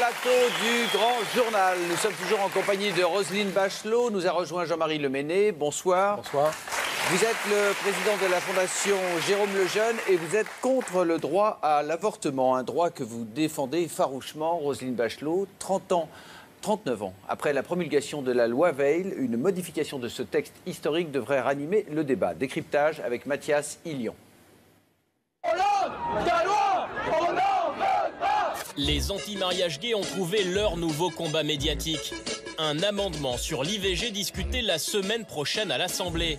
plateau du Grand Journal. Nous sommes toujours en compagnie de Roselyne Bachelot. Nous a rejoint Jean-Marie Leméné. Bonsoir. Bonsoir. Vous êtes le président de la Fondation Jérôme Lejeune et vous êtes contre le droit à l'avortement, un droit que vous défendez farouchement, Roselyne Bachelot. 39 ans après la promulgation de la loi Veil, une modification de ce texte historique devrait ranimer le débat. Décryptage avec Mathias Hillion. Les anti-mariages gays ont trouvé leur nouveau combat médiatique. Un amendement sur l'IVG discuté la semaine prochaine à l'Assemblée.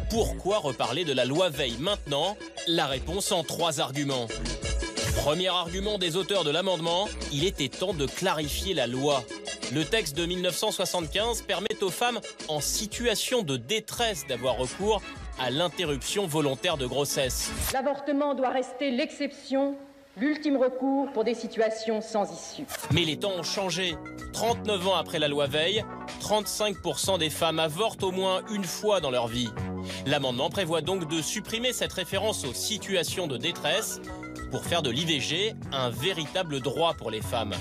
Pourquoi reparler de la loi Veil maintenant? La réponse en 3 arguments. Premier argument des auteurs de l'amendement, il était temps de clarifier la loi. Le texte de 1975 permet aux femmes en situation de détresse d'avoir recours à l'interruption volontaire de grossesse. L'avortement doit rester l'exception, l'ultime recours pour des situations sans issue. Mais les temps ont changé. 39 ans après la loi Veil, 35% des femmes avortent au moins une fois dans leur vie. L'amendement prévoit donc de supprimer cette référence aux situations de détresse pour faire de l'IVG un véritable droit pour les femmes.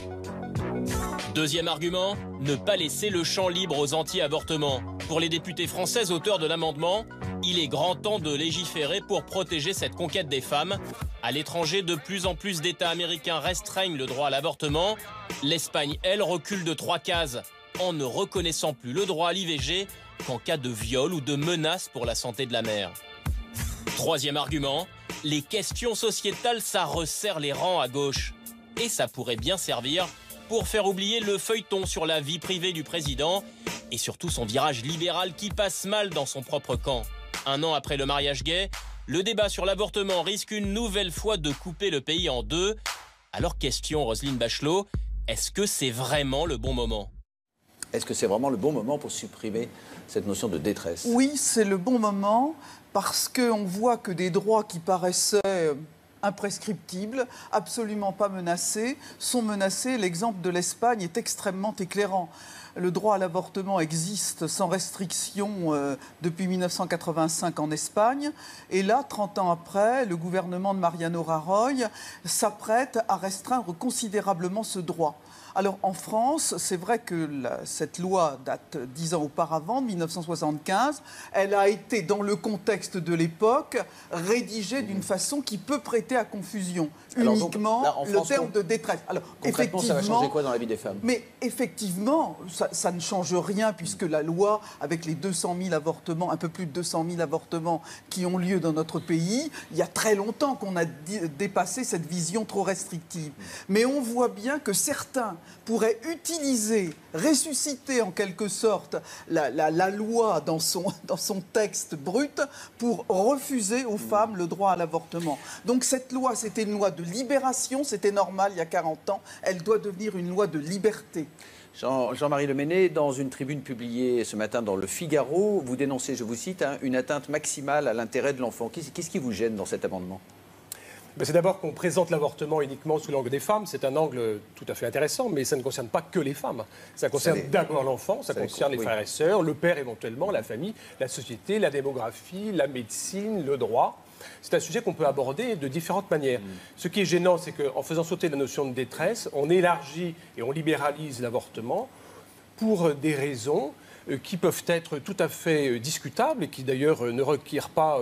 Deuxième argument, ne pas laisser le champ libre aux anti-avortements. Pour les députés françaises auteurs de l'amendement, il est grand temps de légiférer pour protéger cette conquête des femmes. À l'étranger, de plus en plus d'États américains restreignent le droit à l'avortement. L'Espagne, elle, recule de 3 cases en ne reconnaissant plus le droit à l'IVG qu'en cas de viol ou de menace pour la santé de la mère. Troisième argument, les questions sociétales, ça resserre les rangs à gauche. Et ça pourrait bien servir pour faire oublier le feuilleton sur la vie privée du président et surtout son virage libéral qui passe mal dans son propre camp. 1 an après le mariage gay, le débat sur l'avortement risque une nouvelle fois de couper le pays en deux. Alors question, Roselyne Bachelot, est-ce que c'est vraiment le bon moment ? Est-ce que c'est vraiment le bon moment pour supprimer cette notion de détresse? Oui, c'est le bon moment parce qu'on voit que des droits qui paraissaient imprescriptibles, absolument pas menacés, sont menacés. L'exemple de l'Espagne est extrêmement éclairant. Le droit à l'avortement existe sans restriction depuis 1985 en Espagne. Et là, 30 ans après, le gouvernement de Mariano Rajoy s'apprête à restreindre considérablement ce droit. Alors en France, c'est vrai que cette loi date 10 ans auparavant, de 1975. Elle a été, dans le contexte de l'époque, rédigée d'une façon qui peut prêter à confusion. Alors, uniquement donc, là, en France, le terme de détresse. Alors, concrètement, ça va changer quoi dans la vie des femmes? Mais effectivement, ça ne change rien puisque la loi, avec les 200 000 avortements, un peu plus de 200 000 avortements qui ont lieu dans notre pays, il y a très longtemps qu'on a dépassé cette vision trop restrictive. Mais on voit bien que certains pourraient utiliser, ressusciter en quelque sorte la loi dans son texte brut pour refuser aux femmes le droit à l'avortement. Donc cette loi, c'était une loi de libération, c'était normal il y a 40 ans, elle doit devenir une loi de liberté. Jean-Marie Leméné, dans une tribune publiée ce matin dans Le Figaro, vous dénoncez, je vous cite, une atteinte maximale à l'intérêt de l'enfant. Qu'est-ce qui vous gêne dans cet amendement ? C'est d'abord qu'on présente l'avortement uniquement sous l'angle des femmes. C'est un angle tout à fait intéressant, mais ça ne concerne pas que les femmes. Ça concerne d'abord l'enfant, ça concerne les frères et sœurs, le père éventuellement, la famille, la société, la démographie, la médecine, le droit. C'est un sujet qu'on peut aborder de différentes manières. Ce qui est gênant, c'est qu'en faisant sauter la notion de détresse, on élargit et on libéralise l'avortement pour des raisons qui peuvent être tout à fait discutables et qui d'ailleurs ne requièrent pas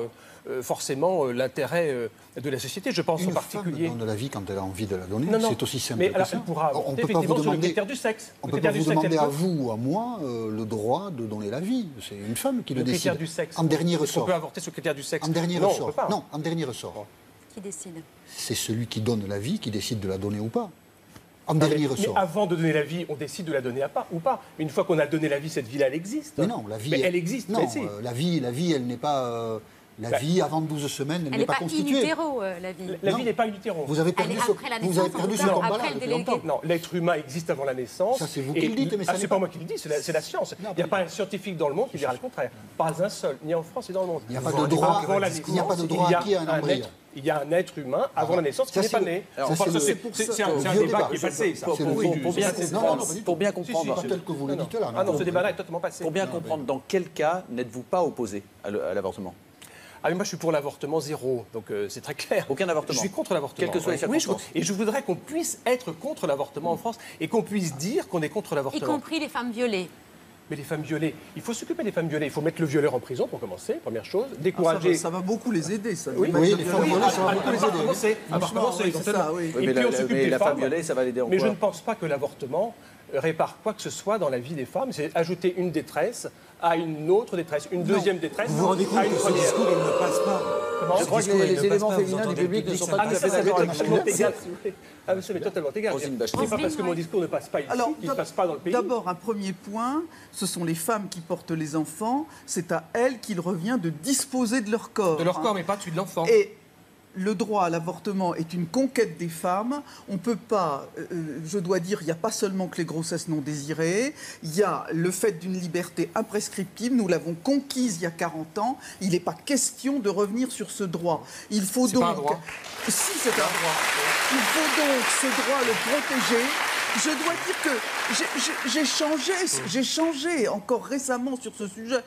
forcément l'intérêt de la société. Je pense en particulier... Une femme donne la vie quand elle a envie de la donner, c'est aussi simple mais que alors, ça. Elle pourra on peut effectivement pas vous sur le demander, critère du sexe. on ne peut pas vous demander à vous ou à moi le droit de donner la vie. C'est une femme qui le décide. Critère du sexe. En dernier ressort. On peut avorter sur le critère du sexe. En dernier non, ressort. on peut pas. Non, en dernier ressort. Qui décide? C'est celui qui donne la vie qui décide de la donner ou pas. En dernier ressort. Mais avant de donner la vie, on décide de la donner ou pas. Mais une fois qu'on a donné la vie, cette vie-là, elle existe. Mais non, la vie... Mais elle existe. Non, la vie, elle n'est pas... La vie, avant 12 semaines, elle n'est pas constituée. Elle n'est pas in utero, la vie. La vie n'est pas in utero. Vous avez perdu ce combat-là depuis longtemps. Non, l'être humain existe avant la naissance. Ça, c'est vous qui le dites, mais ça c'est pas moi qui le dis, c'est la science. Il n'y a pas un scientifique dans le monde qui dira le contraire. Pas un seul, ni en France ni dans le monde. Il n'y a pas de droit acquis à un embryon. Il y a un être humain avant la naissance qui n'est pas né. C'est un débat qui est passé. Pour bien comprendre... C'est pas tel que vous le dites là. Ah non, ce débat-là est totalement passé. Pour bien comprendre, dans quel cas n'êtes-vous pas opposé à l'avortement ? Ah mais moi je suis pour l'avortement zéro, donc c'est très clair. Aucun avortement. Je suis contre l'avortement. Quelles que soient les circonstances. Et je voudrais qu'on puisse être contre l'avortement en France et qu'on puisse dire qu'on est contre l'avortement. Y compris les femmes violées. Mais les femmes violées, il faut s'occuper des femmes violées. Il faut mettre le violeur en prison pour commencer, première chose. Décourager. Ça va beaucoup les aider, ça. Oui, les femmes violées, ça va beaucoup les aider. Mais la femme violée, ça va l'aider en quoi? Mais je ne pense pas que l'avortement répare quoi que ce soit dans la vie des femmes. C'est ajouter une détresse à une autre détresse, une deuxième détresse Vous vous rendez compte à une que ce première. discours, il ne passe pas. Je crois que les éléments féminins du public ne sont pas tout à fait d'accord avec totalement égal. Ah, mais ça m'est totalement égal. Roselyne Bachelot. C'est pas parce que mon discours ne passe pas ici qu'il ne passe pas dans le pays. D'abord, un premier point, ce sont les femmes qui portent les enfants. C'est à elles qu'il revient de disposer de leur corps. De leur corps, mais pas celui de l'enfant. Et le droit à l'avortement est une conquête des femmes. On ne peut pas, je dois dire, il n'y a pas seulement que les grossesses non désirées, il y a le fait d'une liberté imprescriptible, nous l'avons conquise il y a 40 ans, il n'est pas question de revenir sur ce droit. Il faut donc... pas un droit. Si, c'est un droit. Il faut donc ce droit le protéger. Je dois dire que j'ai changé encore récemment sur ce sujet.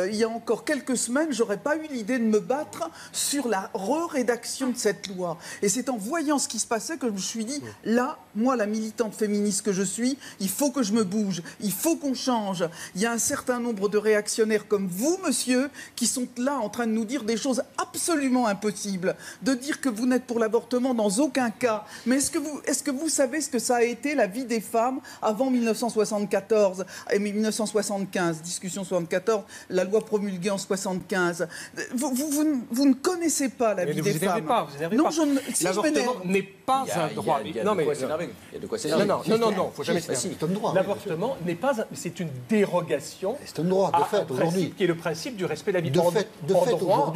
Il y a encore quelques semaines, j'aurais pas eu l'idée de me battre sur la rédaction de cette loi. Et c'est en voyant ce qui se passait que je me suis dit, là, moi, la militante féministe que je suis, il faut que je me bouge, il faut qu'on change. Il y a un certain nombre de réactionnaires comme vous, monsieur, qui sont là en train de nous dire des choses absolument impossibles. De dire que vous n'êtes pour l'avortement dans aucun cas. Mais est-ce que vous savez ce que ça a été la vie des femmes avant 1974 et 1975, discussion 74, la loi promulguée en 75. Vous ne connaissez pas la vie des femmes. Non, l'avortement n'est pas un droit. Il y a de quoi s'énerver. Non, faut jamais s'énerver. C'est un droit. L'avortement n'est pas, c'est une dérogation. C'est un droit, de fait, aujourd'hui. Qui est le principe du respect de la vie.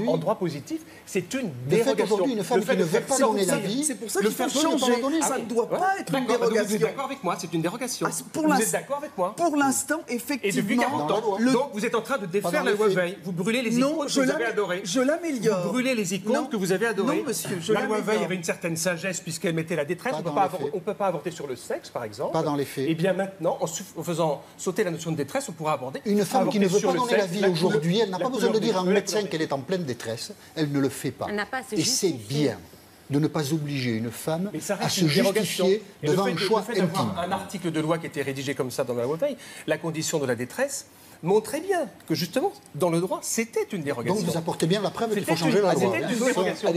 En droit positif, c'est une dérogation. De fait, aujourd'hui, une femme qui ne veut pas donner la vie, c'est pour ça qu'il faut changer. Ça ne doit pas être une dérogation. Vous êtes d'accord avec moi, c'est une dérogation. Vous êtes d'accord avec moi? Pour l'instant, effectivement. Et depuis 40 ans. Donc vous êtes en train de défaire la loi Veil. Vous brûlez les icônes que vous avez adorées. Je l'améliore. Vous brûlez les icônes que vous avez adorées. Non, monsieur, la loi Veil avait une certaine sagesse puisqu'elle mettait la détresse. On ne peut pas avorter sur le sexe, par exemple. Pas dans les faits. Et bien maintenant, en faisant sauter la notion de détresse, on pourra aborder. Une femme qui ne veut pas donner la vie aujourd'hui, elle n'a pas besoin de dire à un médecin qu'elle est en pleine détresse. Elle ne le fait pas. Et c'est bien de ne pas obliger une femme à se justifier devant un choix intime. Un article de loi qui était rédigé comme ça dans la loi Veil, la condition de la détresse, montrait bien que justement, dans le droit, c'était une dérogation. Donc vous apportez bien la preuve qu'il faut changer la loi. C'était une dérogation.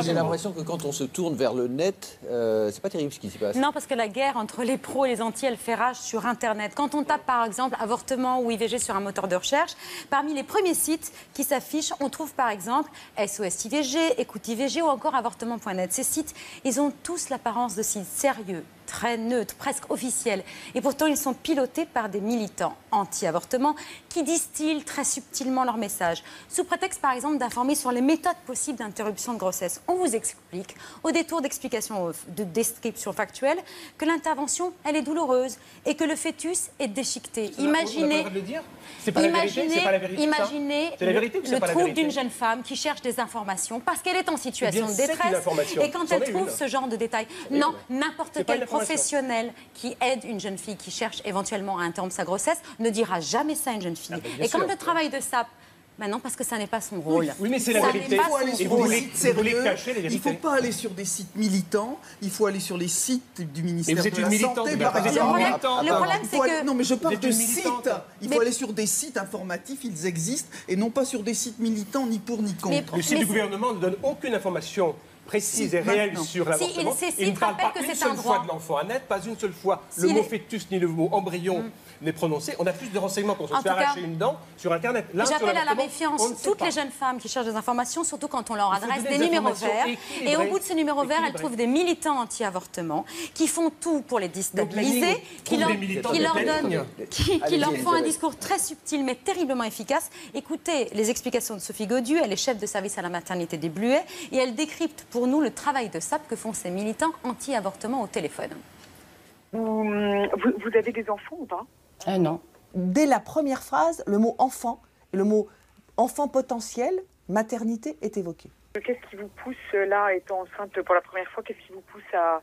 J'ai l'impression que quand on se tourne vers le net, c'est pas terrible ce qui s'y passe. Non, parce que la guerre entre les pros et les anti, elle fait rage sur Internet. Quand on tape par exemple avortement ou IVG sur un moteur de recherche, parmi les premiers sites qui s'affichent, on trouve par exemple SOS IVG, Écoute IVG ou encore avortement.net. Ces sites, ils ont tous l'apparence de sites sérieux, très neutres, presque officiels. Et pourtant, ils sont pilotés par des militants anti-avortement qui distillent très subtilement leur message. Sous prétexte, par exemple, d'informer sur les méthodes possibles d'interruption de grossesse, on vous explique, au détour d'explications, de descriptions factuelles, que l'intervention, elle est douloureuse et que le fœtus est déchiqueté. Imaginez le trouble d'une jeune femme qui cherche des informations parce qu'elle est en situation de détresse et quand elle trouve ce genre de détails. Non, n'importe quel professionnel qui aide une jeune fille qui cherche éventuellement à interrompre sa grossesse ne dira jamais ça à une jeune fille. Et quand le travail de SAP, non, parce que ça n'est pas son rôle. Oui, mais c'est la vérité. Il faut cacher les vérités. Il ne faut pas aller sur des sites militants, il faut aller sur les sites du ministère de la Santé, par exemple. Le problème, c'est que... Non, mais je parle de sites. Il faut aller sur des sites informatifs, ils existent, et non pas sur des sites militants, ni pour ni contre. Le site du gouvernement ne donne aucune information précise et réelle sur l'avortement. Il ne parle pas une seule fois de l'enfant à naître, pas une seule fois le mot fœtus ni le mot embryon n'est prononcé. On a plus de renseignements qu'on se fait arracher une dent sur Internet. J'appelle à la méfiance toutes les jeunes femmes qui cherchent des informations, surtout quand on leur adresse des numéros verts. Et au bout de ces numéros verts, elles trouvent des militants anti-avortement qui font tout pour les déstabiliser, qui leur font un discours très subtil mais terriblement efficace. Écoutez les explications de Sophie Gaudieu, elle est chef de service à la maternité des Bluets, et elle décrypte pour nous le travail de SAP que font ces militants anti-avortement au téléphone. Vous avez des enfants ou pas ? Non. Dès la première phrase, le mot enfant et le mot enfant potentiel, maternité est évoqué. Qu'est-ce qui vous pousse, là, étant enceinte pour la première fois, qu'est-ce qui vous pousse à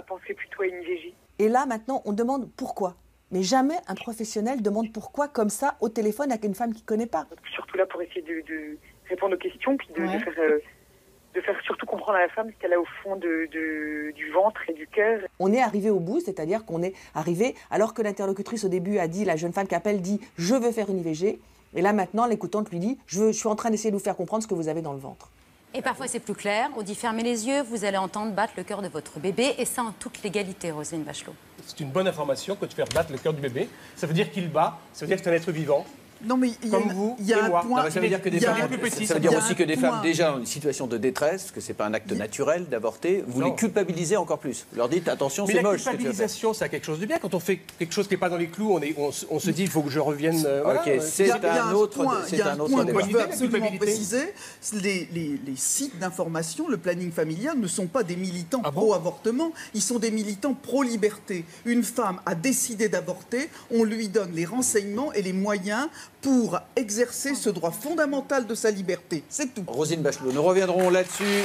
penser plutôt à une IVG ? Et là, maintenant, on demande pourquoi. Mais jamais un professionnel demande pourquoi comme ça au téléphone avec une femme qu'il ne connaît pas. Surtout là pour essayer de répondre aux questions, puis de faire surtout comprendre à la femme ce qu'elle a au fond du ventre et du cœur. On est arrivé au bout, c'est-à-dire qu'on est arrivé, alors que l'interlocutrice au début a dit, la jeune femme qui appelle dit « je veux faire une IVG », et là maintenant l'écoutante lui dit « je suis en train d'essayer de vous faire comprendre ce que vous avez dans le ventre ». Et parfois c'est plus clair, on dit fermez les yeux, vous allez entendre battre le cœur de votre bébé, et ça en toute légalité, Roselyne Bachelot. C'est une bonne information que de faire battre le cœur du bébé. Ça veut dire qu'il bat, ça veut dire que c'est un être vivant. Non, mais comme vous il y a et moi. un point. Non, ça veut dire que des femmes, ça veut dire aussi que des femmes point. déjà en situation de détresse, parce que c'est pas un acte naturel d'avorter, vous les culpabilisez encore plus. Vous leur dites attention, c'est moche. Mais la culpabilisation, ça a quelque chose de bien. Quand on fait quelque chose qui n'est pas dans les clous, on se dit il faut que je revienne. Ok, c'est un autre débat. Il y a un point que je veux absolument préciser. Les sites d'information, le planning familial, ne sont pas des militants pro-avortement, ils sont des militants pro-liberté. Une femme a décidé d'avorter, on lui donne les renseignements et les moyens pour exercer ce droit fondamental de sa liberté. C'est tout. Roselyne Bachelot, nous reviendrons là-dessus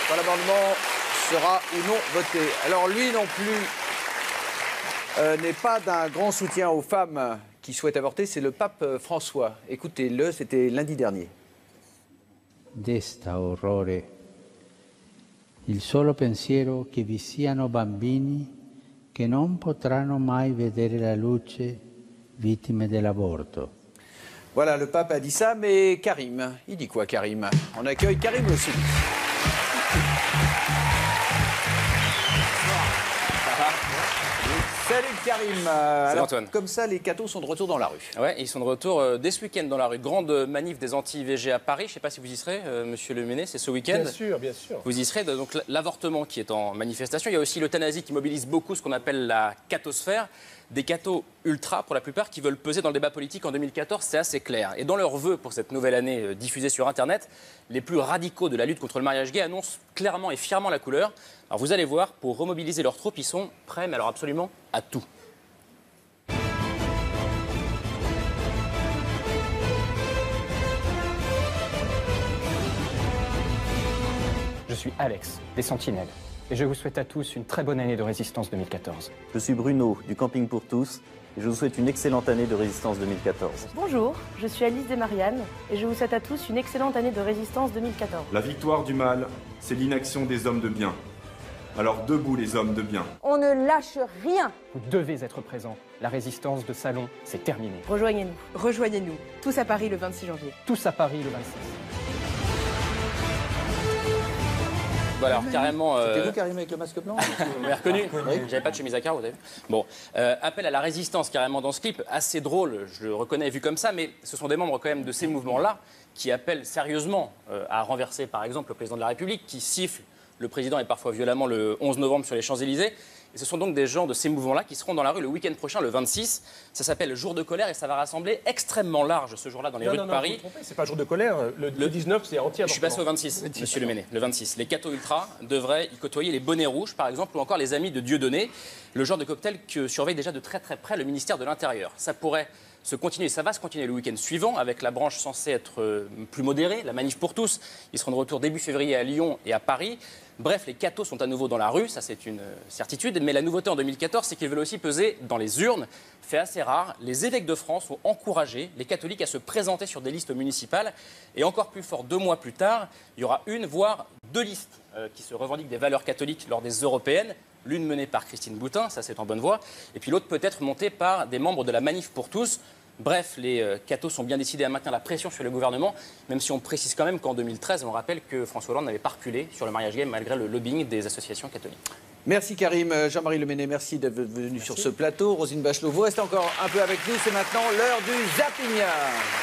quand l'amendement sera ou non voté. Alors lui non plus n'est pas d'un grand soutien aux femmes qui souhaitent avorter, c'est le pape François. Écoutez-le, c'était lundi dernier. Desta orrore il solo pensiero che vi siano bambini che non potranno mai vedere la luce vittime dell'aborto. Voilà, le pape a dit ça, mais Karim, il dit quoi Karim? On accueille Karim aussi. Salut Karim. Alors, Antoine. Comme ça, les cathos sont de retour dans la rue. Ouais, ils sont de retour dès ce week-end dans la rue. Grande manif des anti-IVG à Paris. Je ne sais pas si vous y serez, monsieur Le Méné, c'est ce week-end. Bien sûr, bien sûr. Vous y serez. Donc l'avortement qui est en manifestation. Il y a aussi l'euthanasie qui mobilise beaucoup ce qu'on appelle la cathosphère. Des cathos ultra, pour la plupart, qui veulent peser dans le débat politique en 2014, c'est assez clair. Et dans leurs vœux pour cette nouvelle année diffusée sur Internet, les plus radicaux de la lutte contre le mariage gay annoncent clairement et fièrement la couleur. Alors vous allez voir, pour remobiliser leurs troupes, ils sont prêts, mais alors absolument à tout. Je suis Alex, des Sentinelles, et je vous souhaite à tous une très bonne année de résistance 2014. Je suis Bruno, du Camping pour tous, et je vous souhaite une excellente année de résistance 2014. Bonjour, je suis Alice Desmariannes, et je vous souhaite à tous une excellente année de résistance 2014. La victoire du mal, c'est l'inaction des hommes de bien. Alors debout les hommes de bien. On ne lâche rien. Vous devez être présents. La résistance de Salon, c'est terminé. Rejoignez-nous. Rejoignez-nous. Tous à Paris le 26 janvier. Tous à Paris le 26. Voilà, alors carrément. C'était vous, Karim, avec le masque blanc? Vous m'avez reconnu? J'avais pas de chemise à carreaux, vous avez vu? Bon, appel à la résistance carrément dans ce clip, assez drôle, je le reconnais vu comme ça, mais ce sont des membres quand même de ces mouvements-là qui appellent sérieusement à renverser par exemple le président de la République, qui siffle le président et parfois violemment le 11 novembre sur les Champs-Élysées. Et ce sont donc des gens de ces mouvements-là qui seront dans la rue le week-end prochain, le 26. Ça s'appelle Jour de colère et ça va rassembler extrêmement large ce jour-là dans les rues de Paris. Vous vous trompez, c'est pas Jour de colère. Le 19, c'est entier. Je suis passé au 26, monsieur Le Méné, le 26. Les cathos ultras devraient y côtoyer les bonnets rouges, par exemple, ou encore les amis de Dieudonné, le genre de cocktail que surveille déjà de très très près le ministère de l'Intérieur. Ça pourrait se continuer, ça va se continuer le week-end suivant avec la branche censée être plus modérée, la Manif pour tous. Ils seront de retour début février à Lyon et à Paris. Bref, les cathos sont à nouveau dans la rue, ça c'est une certitude, mais la nouveauté en 2014, c'est qu'ils veulent aussi peser dans les urnes. Fait assez rare, les évêques de France ont encouragé les catholiques à se présenter sur des listes municipales. Et encore plus fort, 2 mois plus tard, il y aura une, voire 2 listes qui se revendiquent des valeurs catholiques lors des européennes. L'une menée par Christine Boutin, ça c'est en bonne voie, et puis l'autre peut-être montée par des membres de la Manif pour tous. Bref, les cathos sont bien décidés à maintenir la pression sur le gouvernement, même si on précise quand même qu'en 2013, on rappelle que François Hollande n'avait pas reculé sur le mariage gay malgré le lobbying des associations catholiques. Merci Karim. Jean-Marie Le Méné, merci d'être venu sur ce plateau. Roselyne Bachelot, vous restez encore un peu avec nous. C'est maintenant l'heure du Zapping.